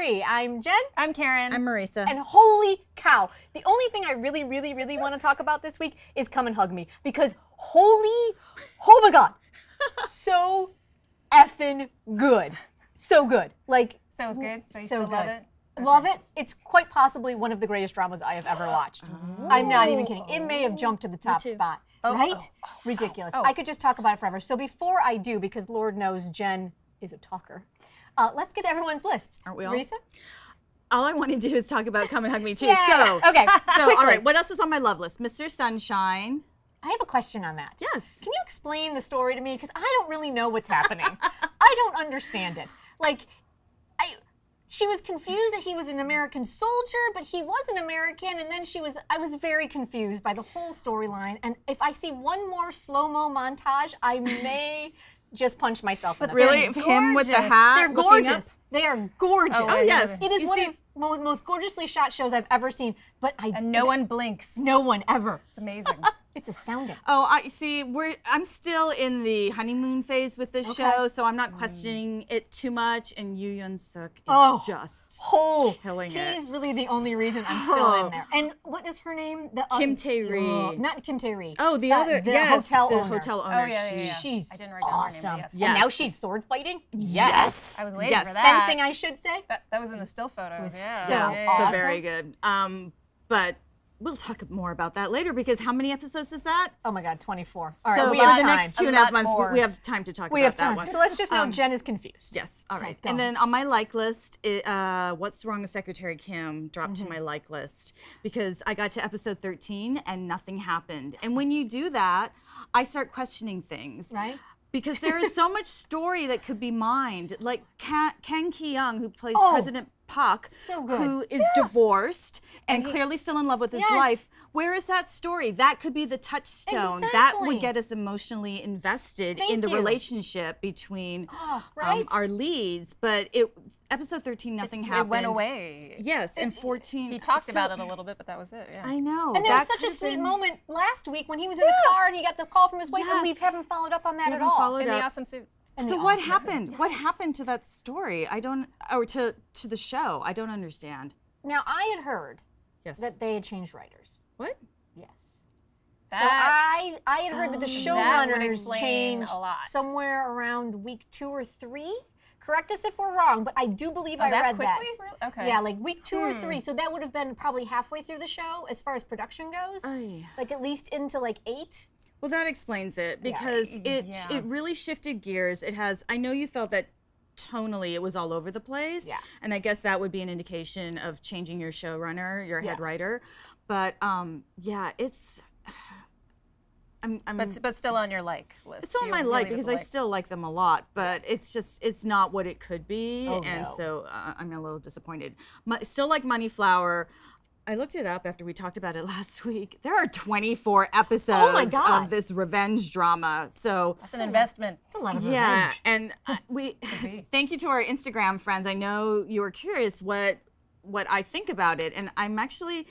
KThree. I'm Jen. I'm Karen. I'm Marisa. And holy cow, the only thing I really want to talk about this week is Come and Hug Me. Because oh my God, so effing good. So good. Like, so it's good? So you so still love good. it? Love it. It's quite possibly one of the greatest dramas I have ever watched. I'm not even kidding. It may have jumped to the top spot. Right? Ridiculous. I could just talk about it forever. So before I do, because Lord knows Jen is a talker, let's get to everyone's lists. Aren't we all? Marisa? All I want to do is talk about Come and Hug Me too. Yeah. So, okay. So, all right, what else is on my love list? Mr. Sunshine. I have a question on that. Yes. Can you explain the story to me? Because I don't really know what's happening. I don't understand it. Like, she was confused that he was an American soldier, but he wasn't American, and then I was very confused by the whole storyline. And if I see one more slow-mo montage, I may just punch myself in the Really? face. Him with the hat? They're gorgeous. They are gorgeous. Oh, yes. It is one of the most gorgeously shot shows I've ever seen, but And no one blinks. no one ever. It's amazing. It's astounding. Oh, I see. I'm still in the honeymoon phase with this show, so I'm not questioning it too much. And Yoo-Suk is just killing it. He's really the only reason I'm still in there. And what is her name? KThree. Not KThree. Oh, the other, the hotel owner. hotel owner. Oh, yeah. She's I didn't write down her name, awesome. but And yes. now she's sword fighting? Yes. I was waiting for that. Fencing, I should say. That was in the still photos. Yeah. so So awesome. very good. But we'll talk more about that later because how many episodes is that? Oh my God, 24. All right, So we for have the time. next 2.5 lot months, more. we have time to talk We about have that time. one. So let's just know Jen is confused. Yes. All right. go And on. then on my like list, What's Wrong with Secretary Kim dropped to my like list because I got to episode 13 and nothing happened. And when you do that, I start questioning things. Right? Because there is so much story that could be mined. Like Kang Ki-yong, who plays President Park, So good. who is divorced and clearly still in love with his Yes. life. Where is that story? That could be the touchstone. That Exactly. would get us emotionally invested Thank in the you. relationship between right? our leads. But episode 13, nothing happened. It went away. Yes, and 14. He talked about it a little bit, but that was it. Yeah. I know. And there was that such a could've sweet been- moment last week when he was in the car and he got the call from his wife, and we Yes. haven't followed up on that at haven't all. followed In the up. awesome suit. And So the what awesome happened? scene. What happened to that story? I don't, or to the show. I don't understand. Now, I had heard Yes. that they had changed writers. What? Yes. That- So I had heard that the that would showrunners explain changed a lot. somewhere around week 2 or 3. Correct us if we're wrong, but I do believe I that read quickly? that. Really? Okay. Yeah, like week 2 or 3. So that would have been probably halfway through the show as far as production goes. Ay. Like at least into like 8. Well, that explains it because it really shifted gears. It has. I know you felt that tonally it was all over the place. Yeah. And I guess that would be an indication of changing your showrunner, your head writer. But yeah, it's. But still on your like list. It's on You my really like would because I still like them a lot, but it's not what it could be, and no. so I'm a little disappointed. Still like Money Flower. I looked it up after we talked about it last week. There are 24 episodes my God. of this revenge drama. So That's an investment. It's a lot of yeah, revenge. and we thank you to our Instagram friends. I know you were curious what I think about it, and I'm actually.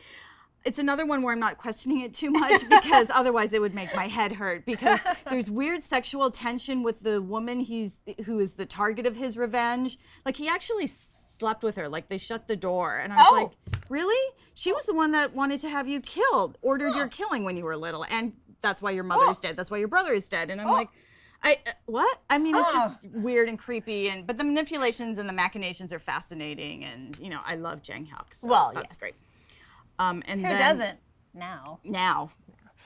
It's another one where I'm not questioning it too much because otherwise it would make my head hurt because there's weird sexual tension with the woman who is the target of his revenge. Like he actually slept with her, like they shut the door. And I was like, really? She was the one that wanted to have you killed, ordered your killing when you were little. And that's why your mother is dead. That's why your brother is dead. And I'm like, what? I mean, it's just weird and creepy. But the manipulations and the machinations are fascinating. And, I love Jang Hyuk. So Well, that's yes. great. And Who then, doesn't? Now.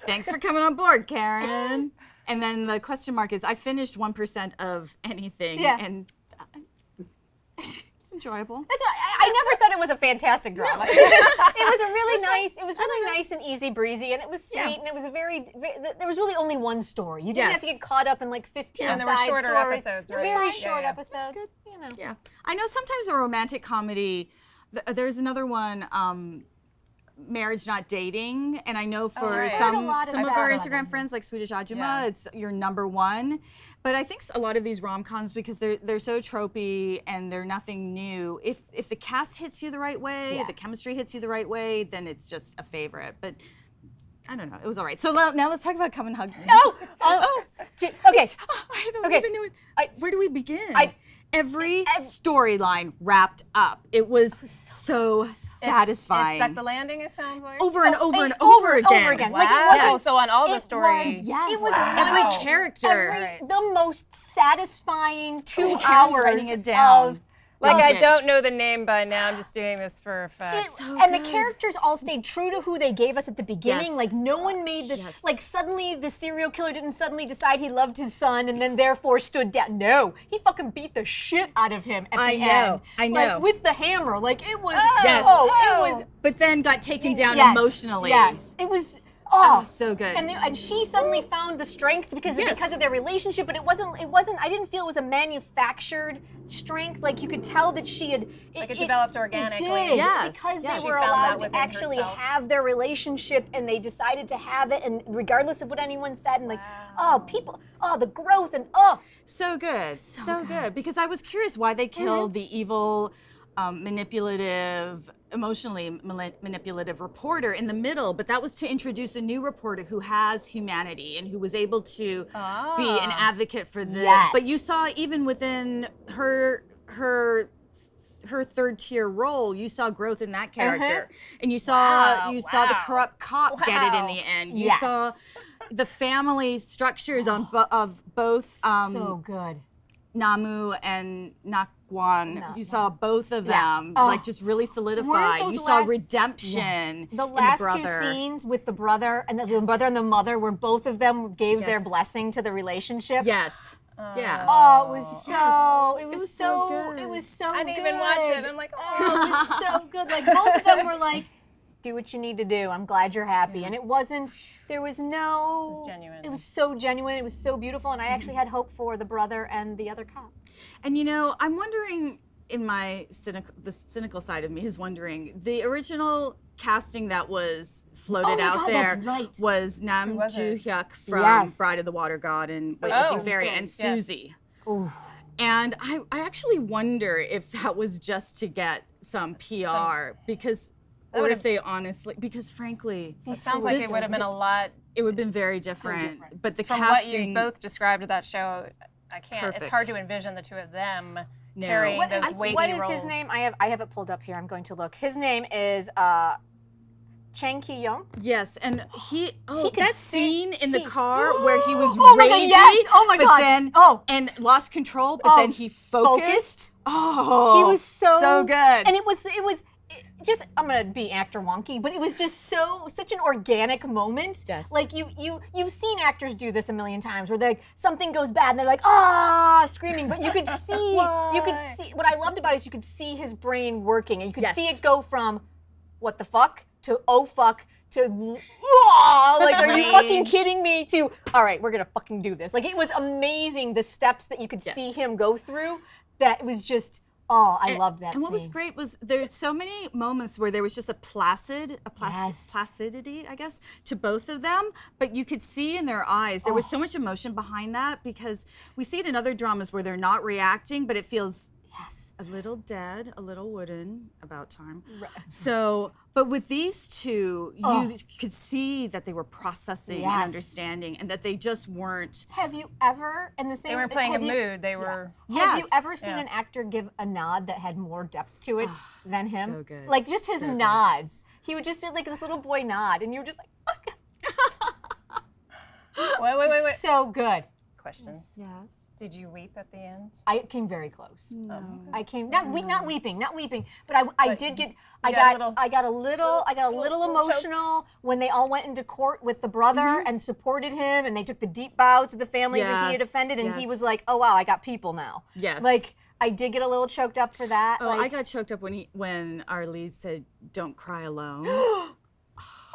Thanks for coming on board, Karen. And then the question mark is, I finished 1% of anything, and it's enjoyable. That's why I never said it was a fantastic drama. It was a really nice. It was really nice and easy breezy, and it was sweet, and it was a very. There was really only one story. You didn't have to get caught up in like 15 And there were side shorter stories. episodes, right? Very Yeah, short yeah. episodes. Yeah, I know sometimes a romantic comedy. There's another one. Marriage Not Dating, and I know for right. some I've heard a lot of about our that. Instagram friends like Swedish Ajima, Yeah. it's your number one. But I think a lot of these rom-coms, because they're so tropey and they're nothing new, if the cast hits you the right way, if the chemistry hits you the right way, then it's just a favorite. But I don't know, it was all right. So now let's talk about Come and Hug Me. Okay. I don't even know where do we begin? every storyline wrapped up. It was so satisfying. It stuck the landing, it sounds like. Over and over and over again. Wow. Like it wasn't, So on all the stories. It was Every character. the most satisfying 2 Karen's hours writing it down. Like, I it. don't know the name by now. I'm just doing this for effect. And the characters all stayed true to who they gave us at the beginning. Yes. Like, no one made this, like, suddenly the serial killer didn't suddenly decide he loved his son and then therefore stood down. No, he fucking beat the shit out of him at the end. I know. Like, with the hammer. Like, it was, Yes. it was. But then got taken down Yes, emotionally. Yes, it was. Oh, so good. And she suddenly found the strength because of their relationship, but it wasn't. I didn't feel it was a manufactured strength. Like you could tell that she had. It developed organically. It did, Yes, because yes. they were She found allowed that to within actually herself. have their relationship, and they decided to have it, and regardless of what anyone said, and like, the growth, and So good. So good. Because I was curious why they killed the evil, manipulative, emotionally manipulative reporter in the middle, but that was to introduce a new reporter who has humanity and who was able to be an advocate for this. Yes. But you saw even within her third tier role, you saw growth in that character, and you saw saw the corrupt cop get it in the end. You saw the family structures of both so good. Namu and Nakwon. You saw both of them like just really solidify. Weren't those You saw last- redemption. The in last the two brother. scenes with the brother and the brother and the mother, where both of them gave their blessing to the relationship. Yes. Yeah. Oh, it was so. It was so. good. It was so. I didn't good. even watch it. I'm like, Oh, it was so good. Like both of them were like, "Do what you need to do. I'm glad you're happy." And it wasn't. There was no. It was genuine. It was so genuine. It was so beautiful, and I actually had hope for the brother and the other cop. And you know, I'm wondering, in my the cynical side of me is wondering, the original casting that was floated out there was Nam Joo-hyuk from Bride of the Water God and Fairy and Susie. Ooh. And I actually wonder if that was just to get some PR because, or if they honestly, because frankly, it sounds like it would have been a lot. It would have been very different. But the From casting, what you both described of that show, I can't. Perfect. It's hard to envision the two of them carrying those weighty What is roles. his name? I have it pulled up here. I'm going to look. His name is Chang Ki-yong. yes, and he could that sing- scene in the car where he was Oh my God, raging, yes! Oh my but God! then Oh. and lost control, but then he focused. Oh, He was so good. And it was just, I'm gonna be actor wonky, but it was just such an organic moment. Yes. Like you've seen actors do this a million times where something goes bad and they're like screaming, but you could see what I loved about it is you could see his brain working and you could see it go from what the fuck to oh fuck to like are you fucking kidding me to all right, we're gonna fucking do this. Like it was amazing the steps that you could see him go through. That was just I loved that And what was scene. great was there's so many moments where there was just a placidity, I guess, to both of them, but you could see in their eyes there was so much emotion behind that because we see it in other dramas where they're not reacting, but it feels a little dead, a little wooden, about time. So, but with these two, you could see that they were processing and understanding, and that they just weren't. Have you ever, in the same? They weren't playing a mood. They were. Have you ever seen an actor give a nod that had more depth to it than him? So good. Like just his nods. He would just do like this little boy nod, and you were just like, Wait. so good. Questions. Yes. Did you weep at the end? I came very close. No. I came not weeping, but I did get. I got a little emotional when they all went into court with the brother and supported him, and they took the deep bows to the families that he had offended, and he was like, "Oh wow, I got people now." Yes. Like I did get a little choked up for that. Oh, like, I got choked up when our lead said, "Don't cry alone."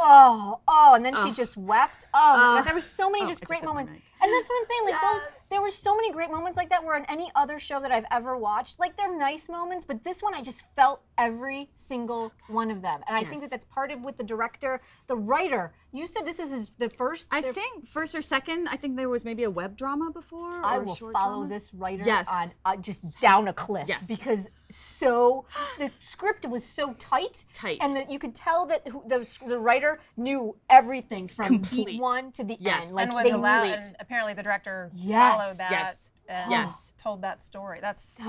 And then she just wept. Oh my God, there were so many just great moments. And that's what I'm saying, like there were so many great moments like that where in any other show that I've ever watched, like they're nice moments, but this one I just felt every single one of them. And I think that that's part of with the director, the writer. You said this is the first. I think first or second. I think there was maybe a web drama before. I or a will short follow drama. this writer Yes. on just down a cliff because the script was so tight, and that you could tell that the writer knew everything from beat one to the end. Like and was they allowed. knew it. And apparently the director Yes. followed that. Yes. and told that story. That's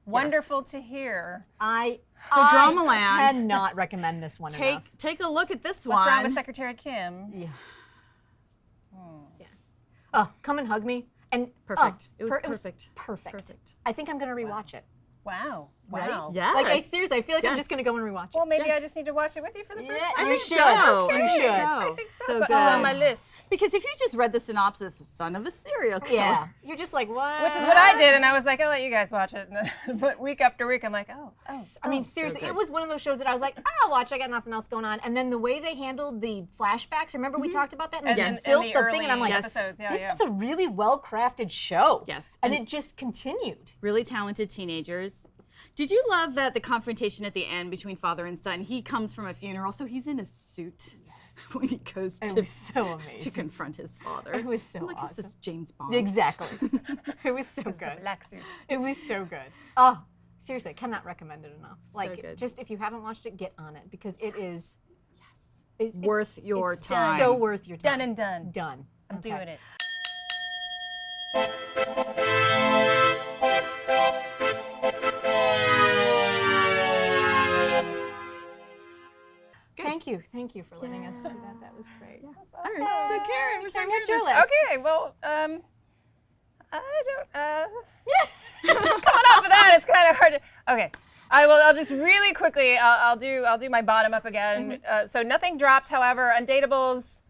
wonderful to hear. I Dramaland cannot recommend this one enough. Take a look at this one. What's wrong with Secretary Kim? Yeah. Yes. Oh, come and hug me. And perfect. It was perfect. Perfect. I think I'm gonna rewatch it. Wow. Right? Wow. Yes. Like seriously, I feel like I'm just gonna go and rewatch it. Well, maybe I just need to watch it with you for the first time. You should. So. You should. I think so. So It's good. on my list. Because if you just read the synopsis, son of a serial killer. Yeah. You're just like, what? Which is what I did, and I was like, I'll let you guys watch it. But week after week, I'm like, I mean, seriously, it was one of those shows that I was like, I'll watch. I got nothing else going on. And then the way they handled the flashbacks, remember we talked about that? And in they built the the early thing, and I'm like, episodes. Yeah, this was a really well-crafted show. Yes. And it just continued. Really talented teenagers. Did you love that the confrontation at the end between father and son? He comes from a funeral, so he's in a suit when he goes It to, was so amazing. to confront his father. It was so I'm like, awesome. This is James Bond. Exactly. It was so good. black suit. It was so good. Oh, seriously, I cannot recommend it enough. Like, good. just if you haven't watched it, get on it because it is Worth your it's time. So worth your time. Done and done. Done. I'm doing it. Thank you for letting us do that. That was great. All right. So Karen, what's your list? Okay, well, I don't. Coming off of that, it's kind of hard to. Okay, I'll just really quickly. I'll do my bottom up again. So nothing dropped. However, Undateables,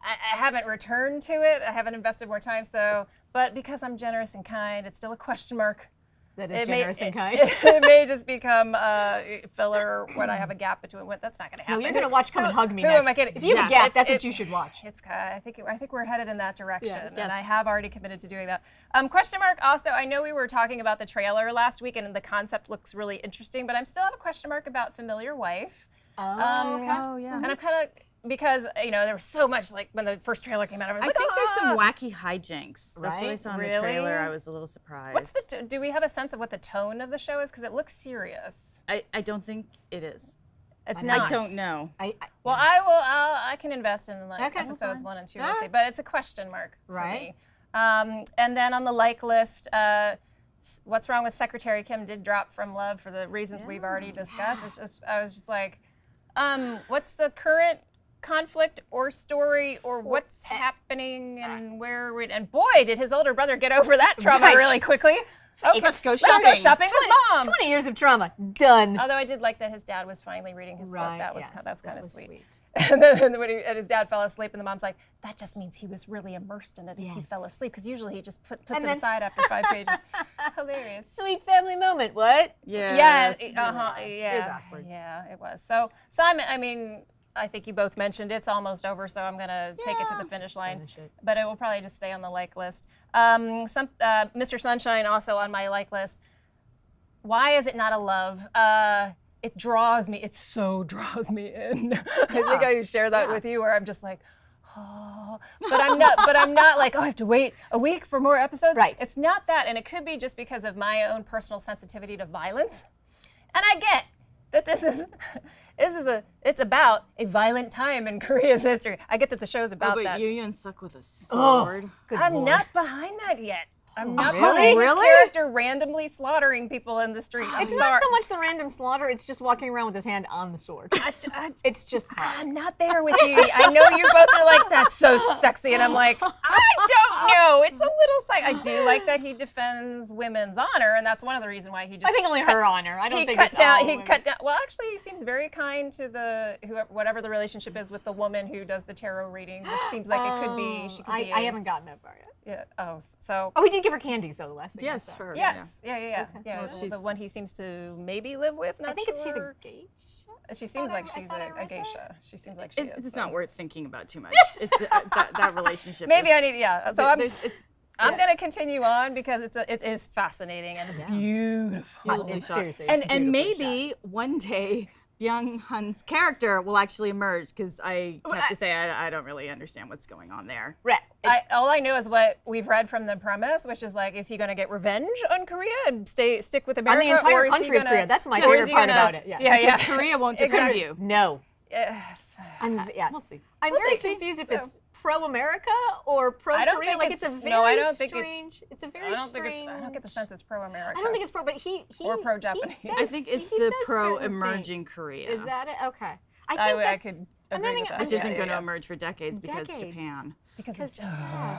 I haven't returned to it. I haven't invested more time. So, but because I'm generous and kind, it's still a question mark. That is generous and kind. It may just become filler when I have a gap between. That's not going to happen. No, you're going to watch Come and Hug Me who next. am I kidding? If you have a gap, that's what you should watch. It's I think we're headed in that direction, Yes. and I have already committed to doing that. Question mark. Also, I know we were talking about the trailer last week, and the concept looks really interesting, but I still have a question mark about Familiar Wife. Oh, yeah. And I'm kind of because there was so much like when the first trailer came out. I was I like, think there's some wacky hijinks. That's what I Right? saw in the Really? trailer. I was a little surprised. What's do we have a sense of what the tone of the show is? Because it looks serious. I don't think it is. It's I not. I don't know. Well, I can invest in like Okay. episodes 1 and 2, All we'll right. see. But it's a question mark for Right. me. And then on the like list, What's Wrong with Secretary Kim did drop from Love for the reasons we've already discussed. It's just I was just like, what's the current conflict or story or what's happening and where we and boy did his older brother get over that trauma Right. really quickly. Oh, Let's go Let's go shopping with mom. 20 years of trauma. Done. Although I did like that his dad was finally reading his book. That was yes, kind of was sweet. And then when his dad fell asleep, and the mom's like, "That just means he was really immersed in it if he fell Yes. asleep, because usually he just puts And it then- aside after 5 pages." Hilarious. Sweet family moment. What? Yeah. Yes. Yeah. It was awkward. Yeah, it was. So I mean, I think you both mentioned it's almost over, so I'm gonna take it to the finish line. finish it. But it will probably just stay on the like list. Mr. Sunshine also on my like list. Why is it not a love? It draws me. It so draws me in. I think I share that with you, where I'm just like, oh, but I'm not. But I'm not like, oh, I have to wait a week for more episodes. Right. It's not that, and it could be just because of my own personal sensitivity to violence. And I get that it's about a violent time in Korea's history. I get that the show's about but that. Yoon stuck with a sword. Good I'm Lord. not behind that yet. I'm not really? behind his Really? character randomly slaughtering people in the street. It's not so much the random slaughter, it's just walking around with his hand on the sword. It's just hot. I'm not there with you. I know you both are like, that's so sexy. And I'm like, I don't know. It's a little I do like that he defends women's honor. And that's one of the reasons why he just. I think only her honor. I don't think cut it's down. all He women. cut down. Well, actually, he seems very kind to whatever the relationship is with the woman who does the tarot readings, which seems like it could be. She could be. I haven't gotten that far yet. Yeah. Oh, so. Oh, we did give her candies though the last thing. I Yes, saw. her. Yes. Yeah. Well, Well, she's- the one he seems to maybe live with. Not I think she's a sure. geisha. She seems like she's thought I a read geisha. She seems like she is. It's so. not worth thinking about too much. It's that relationship. Maybe is, I need. Yeah. So I'm. there's- it's I'm gonna continue on because it is fascinating and it's beautiful. beautifully It's shot. seriously, it's And beautifully maybe one day Byung-hun's character will actually emerge, because I have to say I don't really understand what's going on there. Right. All I know is what we've read from the premise, which is like, is he going to get revenge on Korea and stick with On America? the entire or is he country of gonna- Korea. That's my or is favorite he part gonna- about it. Yeah. Yeah. Korea won't defend Exactly. you. No. Yes. Yes. We'll see. I'm We'll very see. confused if So- it's pro-America or pro-Korea? Like it's a very no, I don't strange. It's a very strange. I don't get the sense it's pro-America. I don't think it's pro, but he or pro-Japanese. I think it's the pro-emerging Korea. Is that it? Okay. I could agree with that. Which isn't going to emerge for decades because Japan. Because it's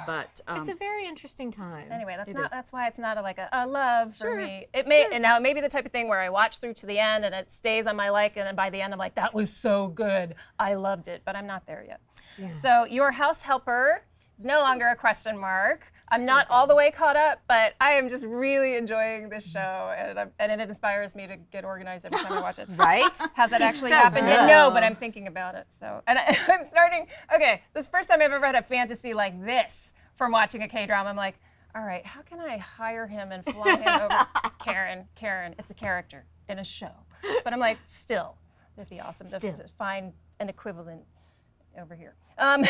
But it's a very interesting time. Anyway, that's why it's not a love for me. And now it may be the type of thing where I watch through to the end and it stays on my like, and then by the end I'm like, that was so good. I loved it, but I'm not there yet. Yeah. So your house helper is no longer a question mark. I'm not all the way caught up, but I am just really enjoying this show, and it inspires me to get organized every time I watch it. Right? Has that actually happened yet? No, but I'm thinking about it. So, and I'm starting. Okay, this is the first time I've ever had a fantasy like this from watching a K-drama. I'm like, all right, how can I hire him and fly him over? Karen, it's a character in a show. But I'm like, still, it'd be awesome to find an equivalent over here. And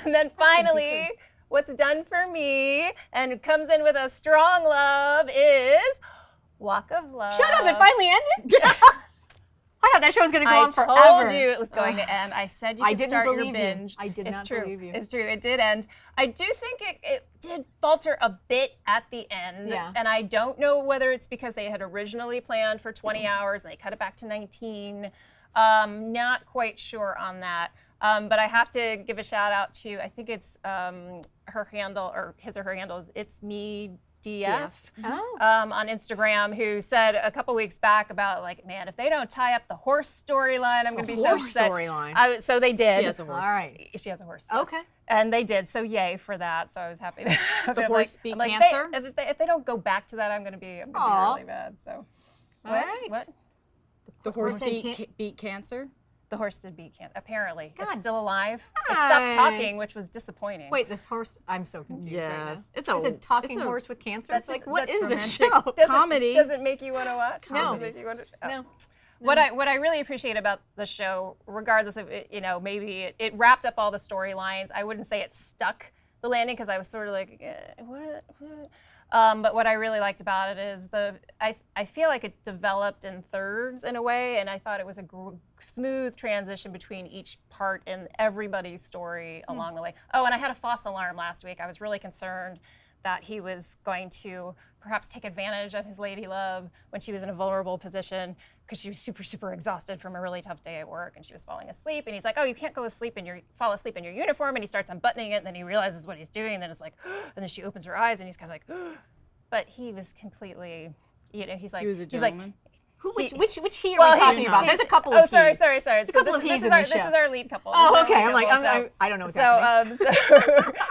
then finally, what's done for me and comes in with a strong love is WOK of Love. Shut up! It finally ended. I thought that show was going to go on forever. I told you it was going to end. I said you could start your binge. I did not believe you. It's true. It did end. I do think it did falter a bit at the end. Yeah. And I don't know whether it's because they had originally planned for 20 hours and they cut it back to 19. Not quite sure on that. But I have to give a shout out to, I think it's her handle, or his or her handle is It's Me DF on Instagram, who said a couple weeks back about, like, man, if they don't tie up the horse storyline, I'm going to be so upset. Storyline. So they did. She has a horse. All right. She has a horse. Okay. And they did. So yay for that. So I was happy to have the horse beat cancer. If they don't go back to that, I'm going to be really bad. So. All right. What? The horse beat cancer. The horse did beat cancer. Apparently, God. It's still alive. It stopped talking, which was disappointing. Wait, this horse? I'm so confused right now. It's a talking horse with cancer. That's like, what is this romantic show? comedy. Does it make you want to watch? No. Does it make you want to, No. What I really appreciate about the show, regardless of it, maybe it wrapped up all the storylines. I wouldn't say it stuck the landing because I was sort of like, what? But what I really liked about it is I feel like it developed in thirds in a way, and I thought it was a smooth transition between each part and everybody's story along the way. Oh, and I had a false alarm last week. I was really concerned that he was going to perhaps take advantage of his lady love when she was in a vulnerable position because she was super, super exhausted from a really tough day at work and she was falling asleep. And he's like, oh, you can't fall asleep in your uniform. And he starts unbuttoning it and then he realizes what he's doing. And then it's like, and then she opens her eyes and he's kind of like, but he was completely, he's like, he was a gentleman. Which he are we talking about? There's a couple of sorry. There's a couple of he's in the show. This is our lead couple. Oh, okay. I'm like, I don't know what's happening. So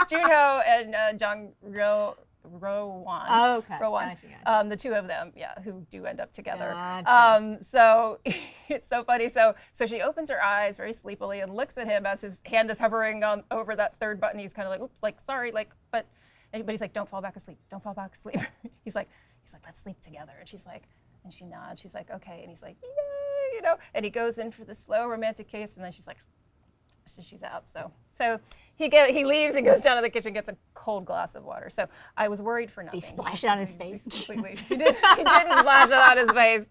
Jun-Ho and Jung Ro-won. Oh, okay. Ro-won. Gotcha. The two of them, who do end up together. Gotcha. So it's so funny. So she opens her eyes very sleepily and looks at him as his hand is hovering over that third button. He's kind of like, oops, like, sorry, like, but he's like, don't fall back asleep. Don't fall back asleep. He's like, let's sleep together. And she's like, and she nods. She's like, okay. And he's like, yay, And he goes in for the slow romantic kiss, and then she's like, so she's out. So he leaves and goes down to the kitchen, gets a cold glass of water. So I was worried for nothing. He splashed it on his face. Completely. He didn't splash it on his face.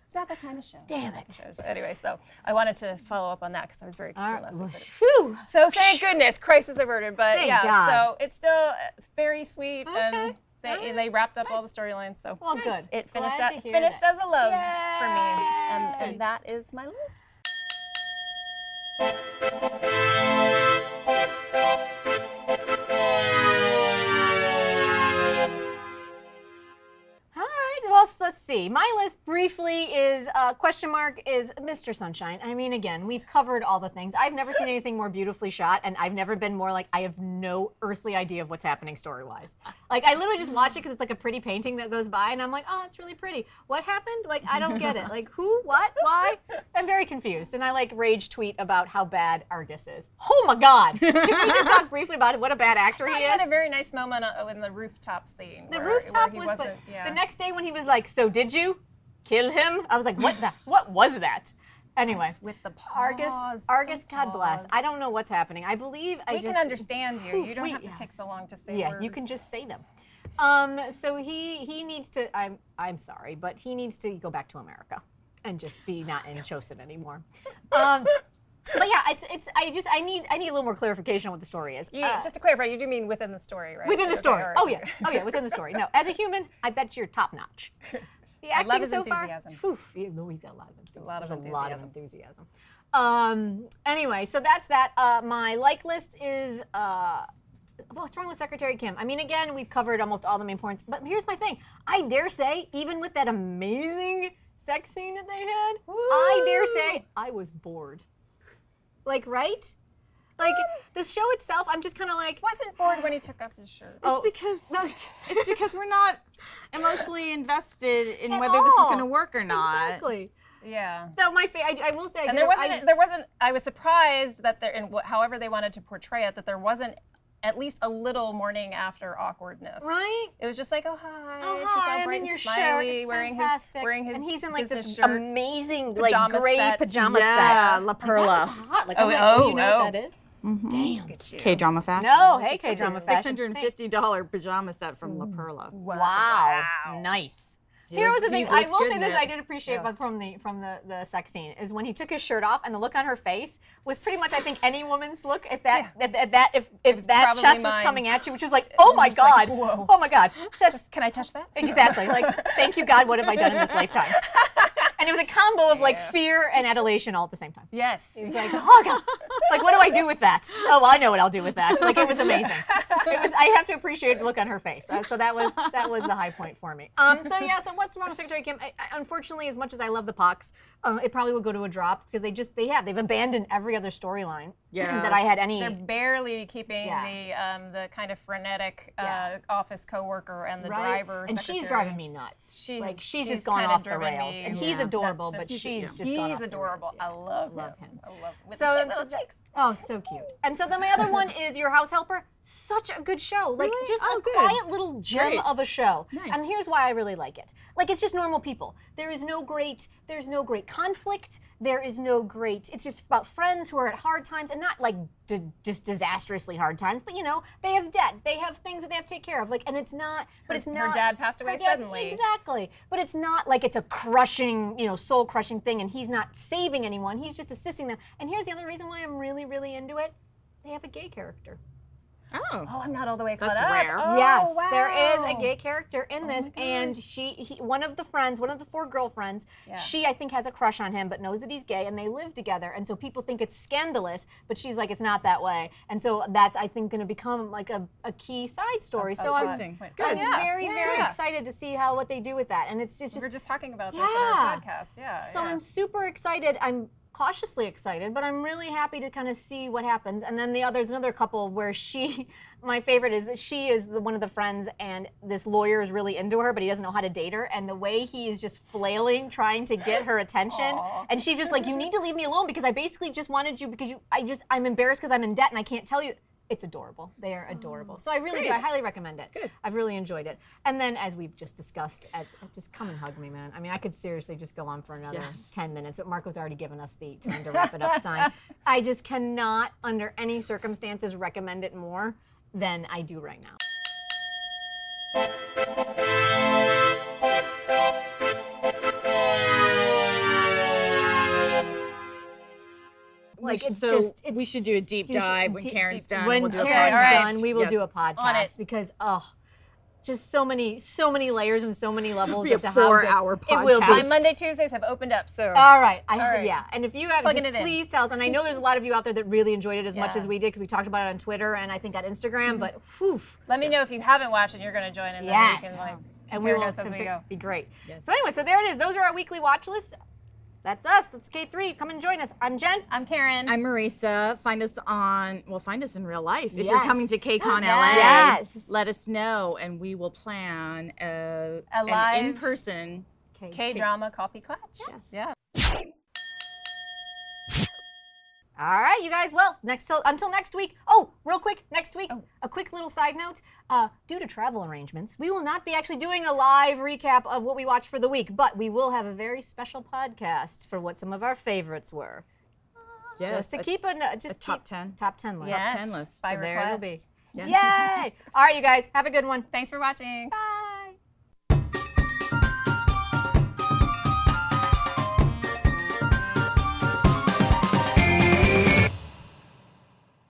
It's not that kind of show. Damn it. Anyway, so I wanted to follow up on that because I was very concerned last week. Phew. So thank goodness, crisis averted. But Thank God. So it's still very sweet, Okay. and they wrapped up all the storylines. So Well, good. it Glad to hear finished that. as a love Yay. for me, and that is my list. Let's see. My list briefly is question mark is Mr. Sunshine. I mean, again, we've covered all the things. I've never seen anything more beautifully shot, and I've never been more like, I have no earthly idea of what's happening story-wise. Like, I literally just watch it because it's like a pretty painting that goes by, and I'm like, oh, it's really pretty. What happened? Like, I don't get it. Like, who? What? Why? I'm very confused, and I like rage tweet about how bad Argus is. Oh my God! Can we just talk briefly about what a bad actor he is? I had a very nice moment in the rooftop scene. The rooftop was, but the next day when he was like, so did you kill him? I was like, what was that? Anyway, with the pause, Argus, God bless. I don't know what's happening. I believe we can understand you. You don't have to take so long to say words. You can just say them. So he needs to. I'm sorry, but he needs to go back to America and just be not in Chosin anymore. But yeah, I need a little more clarification on what the story is. Just to clarify, you do mean within the story, right? Within the Okay, story. all right, Oh okay. yeah. Oh yeah, within the story. No, as a human, I bet you're top notch. The acting love his so enthusiasm. far. Oof, he's got a lot of enthusiasm. A lot of There's a lot of enthusiasm. enthusiasm. Anyway, so that's that. My like list is what's wrong with Secretary Kim? I mean, again, we've covered almost all the main points, but here's my thing. I dare say, even with that amazing sex scene that they had, I dare say I was bored. Like, right? Like, the show itself, I'm just kind of like... Wasn't bored when he took off his shirt. It's because we're not emotionally invested in At whether this is all. going to work or not. Exactly. Yeah. So I will say, And I was surprised that however they wanted to portray it, that there wasn't at least a little morning after awkwardness. Right? It was just like, oh hi, Oh, it's just hi, all I'm bright in and your shirt. smiley, It's wearing fantastic. his and he's in like business this shirt. amazing, like Pajama gray set. pajama Yeah, set. La Like, Perla. that was hot. Like, Oh, I'm like, oh, you know oh. what that is? Damn. K-drama fashion. No, hey, It's K-drama a fashion. $650 pajama set from La Perla. Wow. Nice. Here was the thing. I will say this. I did appreciate Yeah. from the sex scene is when he took his shirt off and the look on her face was pretty much I think any woman's look if that if that probably chest was mine. coming at you, which was like, oh my just like, god, whoa. oh my god, that's Can I touch that? exactly like thank you God, what have I done in this lifetime? And it was a combo of like Yeah. fear and adulation all at the same time. Yes. He was like, oh god, like what do I do with that? Oh, well, I know what I'll do with that. Like it was amazing. It was. I have to appreciate the look on her face. So that was the high point for me. So yeah. So what's wrong with Secretary Kim? Unfortunately, as much as I love the Pox, it probably would go to a drop because they've abandoned every other storyline that I had any. They're barely keeping Yeah. the kind of frenetic Yeah. office coworker and the right? driver. And she's secretary. driving me nuts. She's She's just gone kinda off the driven rails, me, and yeah. he's adorable, That's- but she's just gone he's off the adorable. rails, yeah. I love him. I love with So, the so little that- cheeks. oh, so cute. And so then my other one is Your House Helper. Such a good show. Like Really? just Oh, a good. quiet little gem Great. of a show. Nice. And here's why I really like it. Like it's just normal people. There's no great conflict. It's just about friends who are at hard times and not like just disastrously hard times, but you know, they have debt. They have things that they have to take care of. Like, and it's not, but it's not. Her dad passed away her dad- suddenly. Exactly. But it's not like it's a crushing, soul crushing thing and he's not saving anyone. He's just assisting them. And here's the other reason why I'm really, really into it. They have a gay character. Oh. Oh, I'm not all the way caught That's up. rare. Oh, Yes, wow. there is a gay character in this, my and one of the friends, one of the four girlfriends, she I think has a crush on him, but knows that he's gay, and they live together, and so people think it's scandalous, but she's like, it's not that way, and so that's I think going to become like a key side story. So I'm Interesting. I'm Yeah. very Yeah. excited to see what they do with that, and it's just We were just talking about this Yeah. in our podcast. Yeah. so yeah. I'm super excited. I'm cautiously excited, but I'm really happy to kind of see what happens. And then there's another couple where my favorite is that she is one of the friends, and this lawyer is really into her, but he doesn't know how to date her. And the way he is just flailing, trying to get her attention, Aw. and she's just like, "You need to leave me alone because I basically just wanted you because I'm embarrassed because I'm in debt and I can't tell you." It's adorable. They are adorable. So I really do. I highly recommend it. Good. I've really enjoyed it. And then, as we've just discussed, just come and hug me, man. I mean, I could seriously just go on for another 10 minutes, but Marco's already given us the time to wrap it up sign. I just cannot, under any circumstances, recommend it more than I do right now. Like we should do a deep dive when Karen's done. When we'll do Karen's a podcast. done, we will Yes. do a podcast On it. because just so many layers and so many levels Be a of to how 4-hour it will be. podcast. My Monday, Tuesdays have opened up, so. All right. right. Yeah. And if you have, Plugging just it in. please tell us. And I know there's a lot of you out there that really enjoyed it as much Yeah. as we did because we talked about it on Twitter and I think on Instagram. But whew. Let me know if you haven't watched and you're going to join, and then Yes. we can like And we compare will notes as we go. be great. Yes. So anyway, so there it is. Those are our weekly watch lists. That's us. That's K3. Come and join us. I'm Jen. I'm Karen. I'm Marisa. Find us in real life. If you're coming to Yes. KCon LA, Yes. let us know and we will plan A an live in-person. K-drama copy klatch. Yes. Yeah. All right, you guys. Well, until next week. Oh, real quick, next week, a quick little side note. Due to travel arrangements, we will not be actually doing a live recap of what we watched for the week, but we will have a very special podcast for what some of our favorites were. Yes, Just to keep a top 10. Top 10 list. Yes. 10 list. By So there it'll request. be. Yay! All right, you guys. Have a good one. Thanks for watching. Bye.